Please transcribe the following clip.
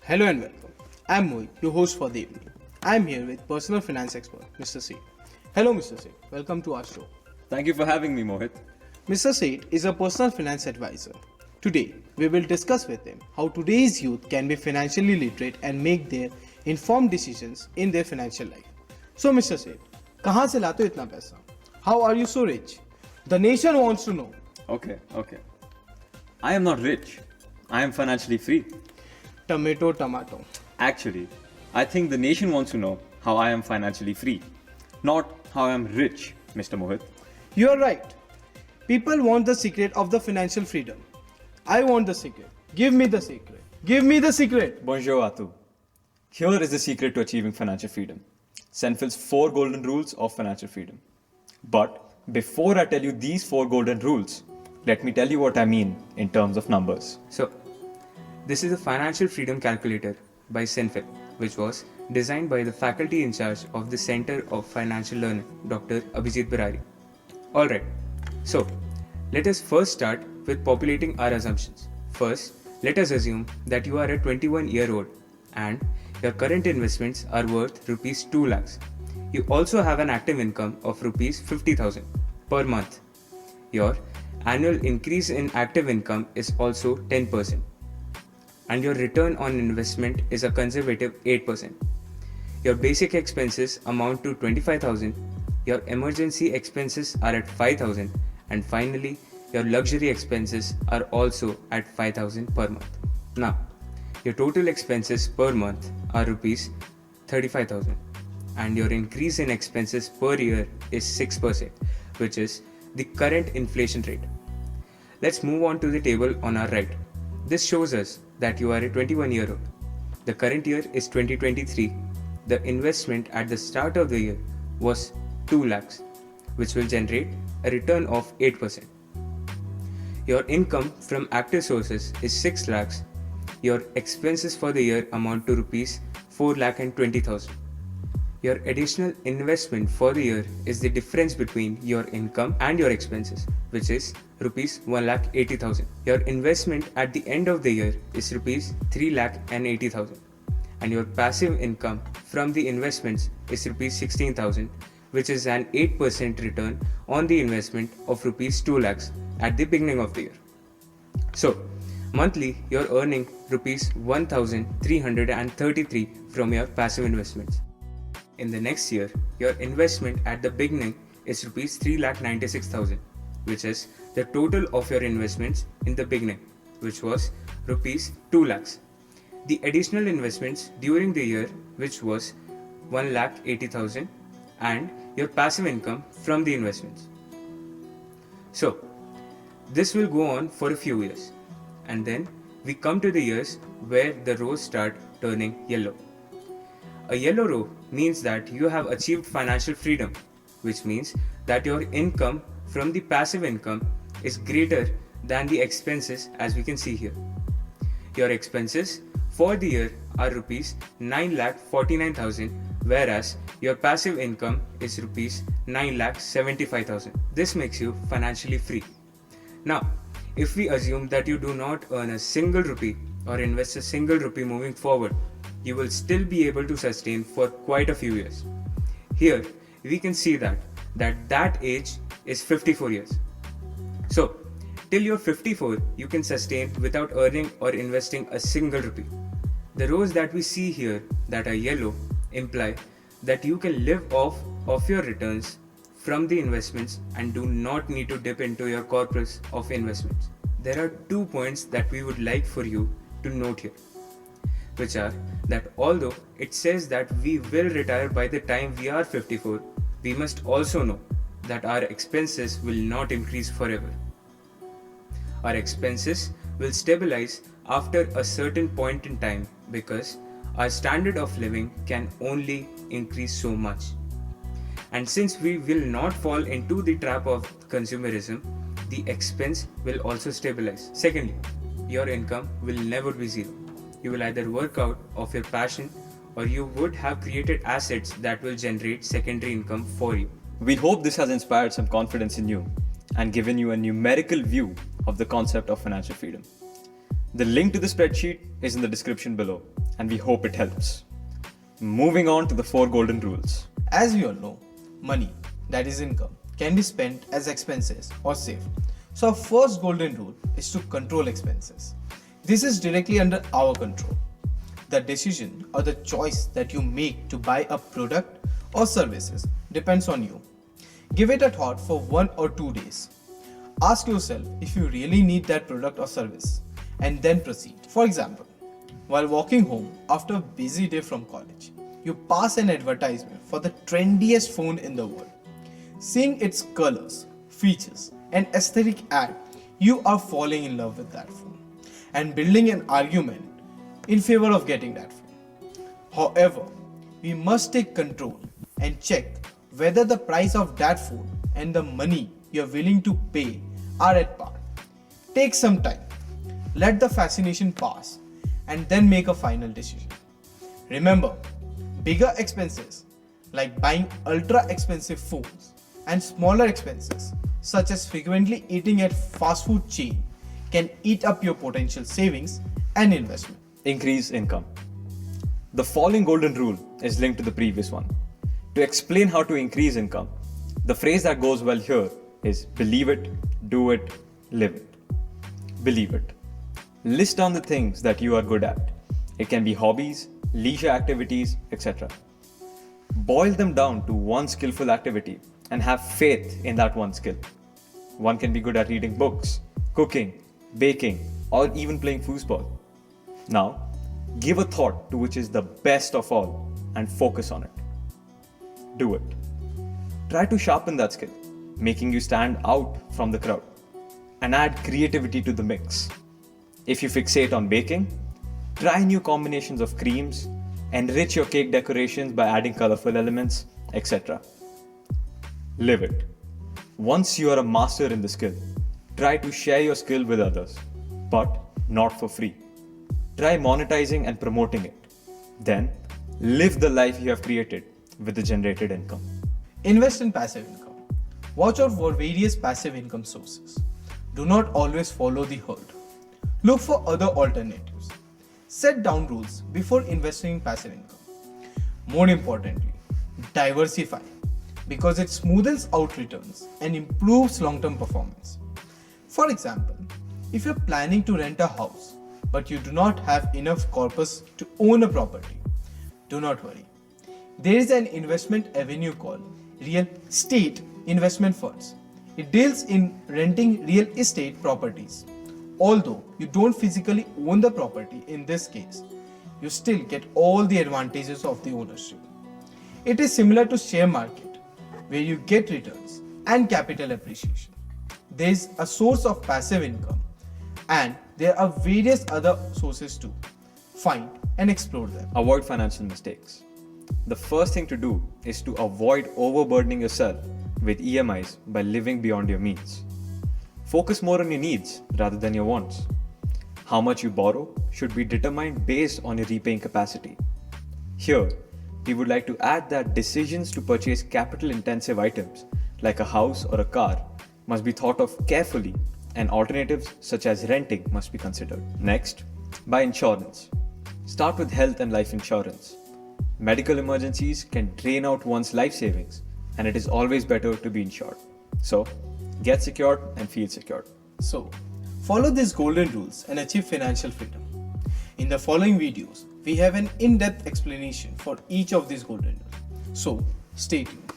Hello and welcome. I'm Mohit, your host for the evening. I'm here with personal finance expert, Mr. Seth. Hello, Mr. Seth. Welcome to our show. Thank you for having me, Mohit. Mr. Seth is a personal finance advisor. Today, we will discuss with him how today's youth can be financially literate and make their informed decisions in their financial life. So, Mr. Seth, कहाँ से लाते हो इतना पैसा? How are you so rich? The nation wants to know. Okay. I am not rich. I am financially free. Tomato. Actually, I think the nation wants to know how I am financially free, not how I am rich, Mr. Mohit. You are right. People want the secret of the financial freedom. I want the secret. Give me the secret. Give me the secret. Bonjour, Atu. Here is the secret to achieving financial freedom. Senfil's 4 golden rules of financial freedom. But before I tell you these 4 golden rules, let me tell you what I mean in terms of numbers. So, this is a financial freedom calculator by Senfil, which was designed by the faculty in charge of the Center of Financial Learning, Dr. Abhijit Barari. Alright, so let us first start with populating our assumptions. First, let us assume that you are a 21-year-old and your current investments are worth rupees 2 lakhs. You also have an active income of rupees 50,000 per month. Your annual increase in active income is also 10%. And your return on investment is a conservative 8%. Your basic expenses amount to 25,000, your emergency expenses are at 5,000, and finally, your luxury expenses are also at 5,000 per month. Now, your total expenses per month are rupees 35,000, and your increase in expenses per year is 6%, which is the current inflation rate. Let's move on to the table on our right. This shows us that you are a 21-year-old. The current year is 2023. The investment at the start of the year was 2 lakhs, which will generate a return of 8%. Your income from active sources is 6 lakhs. Your expenses for the year amount to rupees 4 lakh and 20,000. Your additional investment for the year is the difference between your income and your expenses, which is rupees 1 lakh 80,000. Your investment at the end of the year is rupees 3 lakh and 80,000. And your passive income from the investments is rupees 16,000, which is an 8% return on the investment of rupees 2 lakhs at the beginning of the year. So, monthly you're earning rupees 1,333 from your passive investments. In the next year, your investment at the beginning is rupees 3,96,000, which is the total of your investments in the beginning, which was rupees 2 lakhs. The additional investments during the year, which was 1,80,000, and your passive income from the investments. So, this will go on for a few years, and then we come to the years where the rows start turning yellow. A yellow row means that you have achieved financial freedom, which means that your income from the passive income is greater than the expenses, as we can see here. Your expenses for the year are rupees 9,49,000, whereas your passive income is rupees 9,75,000. This makes you financially free. Now, if we assume that you do not earn a single rupee or invest a single rupee moving forward, you will still be able to sustain for quite a few years. Here, we can see that age is 54 years. So, till you're 54, you can sustain without earning or investing a single rupee. The rows that we see here that are yellow imply that you can live off of your returns from the investments and do not need to dip into your corpus of investments. There are 2 points that we would like for you to note here, which are that although it says that we will retire by the time we are 54, we must also know that our expenses will not increase forever. Our expenses will stabilize after a certain point in time because our standard of living can only increase so much. And since we will not fall into the trap of consumerism, the expense will also stabilize. Secondly, your income will never be zero. You will either work out of your passion or you would have created assets that will generate secondary income for you. We hope this has inspired some confidence in you and given you a numerical view of the concept of financial freedom. The link to the spreadsheet is in the description below, and we hope it helps. Moving on to the 4 golden rules. As we all know, money, that is income, can be spent as expenses or saved. So our first golden rule is to control expenses. This is directly under our control. The decision or the choice that you make to buy a product or services depends on you. Give it a thought for 1 or 2 days. Ask yourself if you really need that product or service and then proceed. For example, while walking home after a busy day from college, you pass an advertisement for the trendiest phone in the world. Seeing its colors, features, and aesthetic ad, you are falling in love with that phone and building an argument in favor of getting that phone. However, we must take control and check whether the price of that phone and the money you are willing to pay are at par. Take some time, let the fascination pass, and then make a final decision. Remember, bigger expenses like buying ultra expensive phones and smaller expenses such as frequently eating at fast food chain can eat up your potential savings and investment. Increase income. The following golden rule is linked to the previous one. To explain how to increase income, the phrase that goes well here is believe it, do it, live it. Believe it. List down the things that you are good at. It can be hobbies, leisure activities, etc. Boil them down to one skillful activity and have faith in that one skill. One can be good at reading books, cooking, baking, or even playing foosball. Now, give a thought to which is the best of all and focus on it. Do it. Try to sharpen that skill, making you stand out from the crowd, and add creativity to the mix. If you fixate on baking, try new combinations of creams, enrich your cake decorations by adding colorful elements, etc. Live it. Once you are a master in the skill, try to share your skill with others, but not for free. Try monetizing and promoting it. Then, live the life you have created with the generated income. Invest in passive income. Watch out for various passive income sources. Do not always follow the herd. Look for other alternatives. Set down rules before investing in passive income. More importantly, diversify because it smoothens out returns and improves long-term performance. For example, if you're planning to rent a house but you do not have enough corpus to own a property, do not worry. There is an investment avenue called real estate investment funds. It deals in renting real estate properties. Although you don't physically own the property in this case, you still get all the advantages of the ownership. It is similar to share market where you get returns and capital appreciation. There is a source of passive income and there are various other sources too. Find and explore them. Avoid financial mistakes. The first thing to do is to avoid overburdening yourself with EMIs by living beyond your means. Focus more on your needs rather than your wants. How much you borrow should be determined based on your repaying capacity. Here, we would like to add that decisions to purchase capital-intensive items like a house or a car must be thought of carefully, and alternatives such as renting must be considered. Next, buy insurance. Start with health and life insurance. Medical emergencies can drain out one's life savings, and it is always better to be insured. So, get secured and feel secured. So, follow these golden rules and achieve financial freedom. In the following videos, we have an in-depth explanation for each of these golden rules. So, stay tuned.